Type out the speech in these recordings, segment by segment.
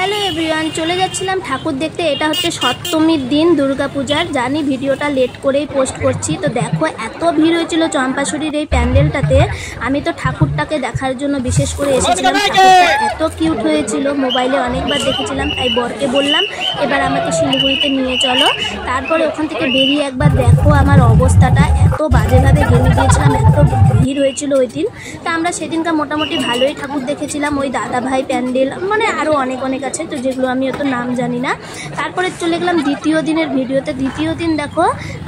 Hello everyone, চলে যাচ্ছিলাম ঠাকুর দেখতে। এটা হচ্ছে সপ্তমীর দিন দুর্গাপূজার। জানি ভিডিওটা লেট করেই পোস্ট করছি। তো দেখো এত ভিড় হয়েছিল চম্পাশরীর এই প্যান্ডেলটাতে। আমি তো ঠাকুরটাকে দেখার জন্য বিশেষ করে এসেছিলাম। ঠাকুরটা এত কিউট হয়েছিল, মোবাইলে অনেকবার দেখেছিলাম, তাই বরকে বললাম এবার আমাকে শিলিগুড়িতে নিয়ে চলো। তারপরে ওখান থেকে বেরিয়ে একবার দেখো আমার অবস্থাটা, এত বাজেভাবে ঘেমে গিয়েছিলাম, এত ভিড় হয়েছিল ওই দিন। তা আমরা সেদিনকার মোটামুটি ভালোই ঠাকুর দেখেছিলাম। ওই দাদা ভাই প্যান্ডেল, মানে আরও অনেক আছে, তো যেগুলো আমি অত নাম জানি না। তারপরে চলে গেলাম দ্বিতীয় দিনের ভিডিওতে। দ্বিতীয় দিন দেখো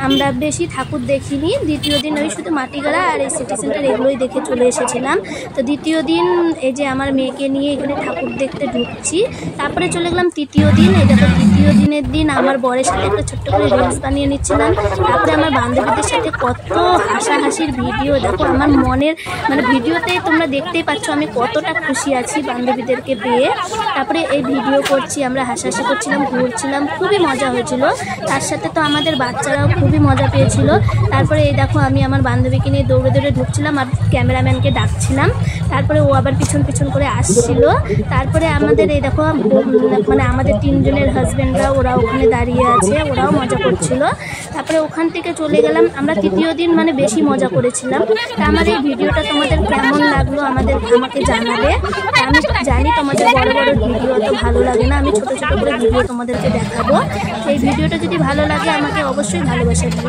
আমরা বেশি ঠাকুর দেখিনি। দ্বিতীয় দিন ওই শুধু মাটিগাড়া আর এই সিটি সেন্টার এগুলোই দেখে চলে এসেছিলাম। তো দ্বিতীয় দিন এই যে আমার মেয়েকে নিয়ে এখানে ঠাকুর দেখতে ঢুকছি। তারপরে চলে গেলাম তৃতীয় দিন। এই দেখো তৃতীয় দিনের দিন আমার বরের সাথে একটা ছোট্ট করে রিলস বানিয়ে নিচ্ছিলাম। তারপরে আমার বান্ধবীদের সাথে কত হাসাহাসির ভিডিও। দেখো আমার মনের মানে ভিডিওতে তোমরা দেখতেই পাচ্ছ আমি কতটা খুশি আছি বান্ধবীদেরকে পেয়ে। তারপরে এই ভিডিও করছি, আমরা হাসাহাসি করছিলাম, ঘুরছিলাম, খুবই মজা হয়েছিল। তার সাথে তো আমাদের বাচ্চারাও খুবই মজা পেয়েছিল। তারপরে এই দেখো আমি আমার বান্ধবীকে নিয়ে দৌড়ে দৌড়ে ঢুকছিলাম আর ক্যামেরাম্যানকে ডাকছিলাম। তারপরে ও আবার পিছন পিছন করে আসছিল। তারপরে আমাদের এই দেখো মানে আমাদের তিনজনের হাজব্যান্ডরা ওরা ওখানে দাঁড়িয়ে আছে, ওরাও মজা করছিল। তারপরে ওখান থেকে চলে গেলাম। আমরা তৃতীয় দিন মানে বেশি মজা করেছিলাম। তা আমার এই ভিডিওটা তোমাদের কেমন লাগলো আমাকে জানাবে। আমি জানি তোমাদের বড় বড় ভিডিও তো ভালো লাগে না, আমি ছোট ছোট করে ভিডিও তোমাদেরকে দেখাবো। এই ভিডিওটা যদি ভালো লাগে আমাকে অবশ্যই ভালোবাসা দিও।